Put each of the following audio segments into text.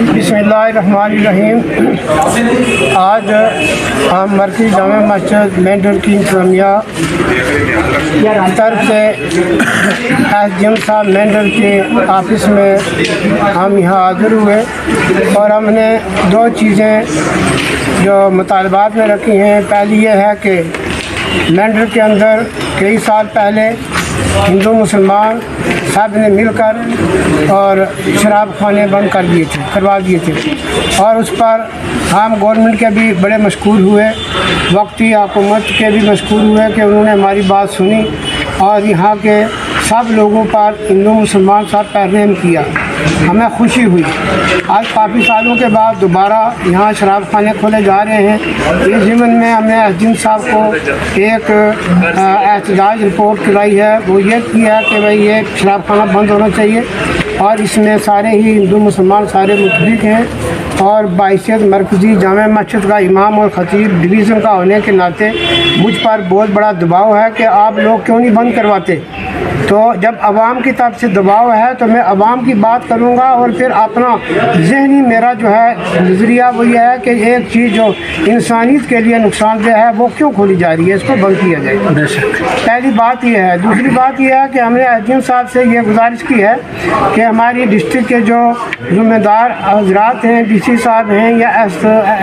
बिस्मिल्लाहिर्रहमानिर्रहीम। आज हम मरकज़ी जामा मस्जिद मेंढर की इंतज़ामिया तरफ से SDM साहब मेंढर के ऑफिस में हम यहाँ हाज़िर हुए और हमने दो चीज़ें जो मुतालबात में रखी हैं। पहली ये है कि मेंढर के अंदर कई साल पहले हिंदू मुसलमान सब ने मिलकर और शराब खाने बंद करवा दिए थे और उस पर हम गवर्नमेंट के भी बड़े मशकूर हुए, वक्ती हुकूमत के भी मशकूर हुए कि उन्होंने हमारी बात सुनी और यहाँ के सब लोगों पर हिंदू मुसलमान सब पर रहम किया। हमें खुशी हुई। आज काफ़ी सालों के बाद दोबारा यहाँ शराब खाने खोले जा रहे हैं। इस ज़िम्मन में हमने SDM साहब को एक एहतजाज रिपोर्ट कराई है। वो ये की है कि भाई ये शराब खाना बंद होना चाहिए और इसमें सारे ही हिंदू मुसलमान सारे मुतफिक हैं और बाइसियत मरकज़ी जामा मस्जिद का इमाम और ख़तीब डिवीज़न का होने के नाते मुझ पर बहुत बड़ा दबाव है कि आप लोग क्यों नहीं बंद करवाते। तो जब आवाम की तरफ से दबाव है तो मैं आवाम की बात करूँगा और फिर अपना ज़हनी मेरा जो है नज़रिया वो ये है कि एक चीज़ जो इंसानियत के लिए नुकसानदेह है वो क्यों खोली जा रही है, इसको बंद किया जाए। पहली बात ये है। दूसरी बात ये है कि हमने SDM साहब से ये गुजारिश की है कि हमारी डिस्ट्रिक्ट के जो ज़िम्मेदार हजरात हैं, DC साहब हैं या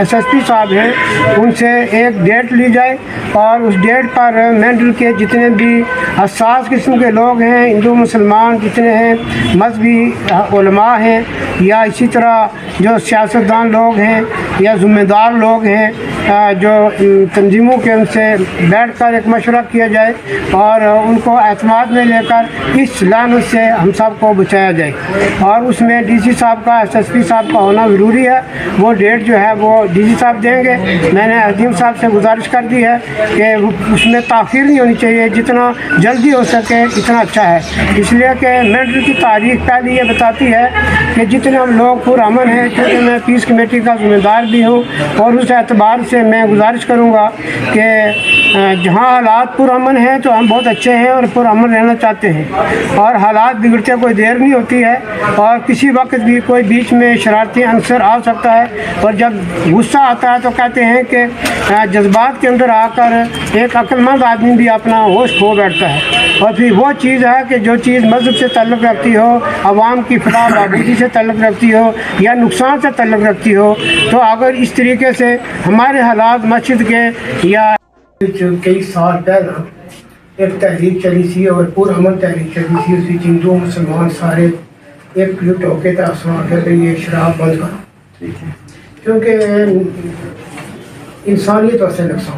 SSP साहब हैं, उनसे एक डेट ली जाए और उस डेट पर मेंढर के जितने भी हसास किस्म के लोग हैं, हिंदू मुसलमान जितने हैं, मजहबी उलमा हैं या इसी तरह जो सियासतदान लोग हैं या ज़िम्मेदार लोग हैं, जो तंजीमों के उनसे बैठकर एक मशवरा किया जाए और उनको एतमाद में लेकर इस लानत से हम सब को बचाया जाए। और उसमें DC साहब का SSP साहब का होना ज़रूरी है। वो डेट जो है वो DC साहब देंगे। मैंने SDM साहब से गुजारिश कर दी है कि उसमें ताख़ीर नहीं होनी चाहिए, जितना जल्दी हो सके इतना अच्छा है। इसलिए कि मेंढर की तारीख पहले ये बताती है कि जितने हम लोग पुरअमन हैं, क्योंकि मैं पीस कमेटी का ज़िम्मेदार भी हूँ और उस एतबार से मैं गुजारिश करूँगा कि जहाँ हालात पुरअमन हैं तो हम बहुत अच्छे हैं और पुरअमन रहना चाहते हैं और हालात बिगड़ते कोई देर नहीं होती है और किसी वक्त भी कोई बीच में शरारती अंसर आ सकता है और जब गुस्सा आता है तो कहते हैं कि जज्बात के अंदर आकर एक अक्लमंद आदमी भी अपना होश खो बैठता है। और फिर वो चीज़ है कि जो चीज़ मज़हब से ताल्लुक़ रखती हो, आवाम की फलाह बहबूदी से ताल्लुक़ रखती हो या नुकसान से ताल्लुक़ रखती हो, तो अगर इस तरीके से हमारे हालात मस्जिद के या कई साल पहले एक तहरीक चली थी और पुरअमन तहरीक चली थी, उसी हिंदू मुसलमान सारे एकजुट होकर तो आगे पे ये शराब बंद करो, क्योंकि इंसानियत से नुकसान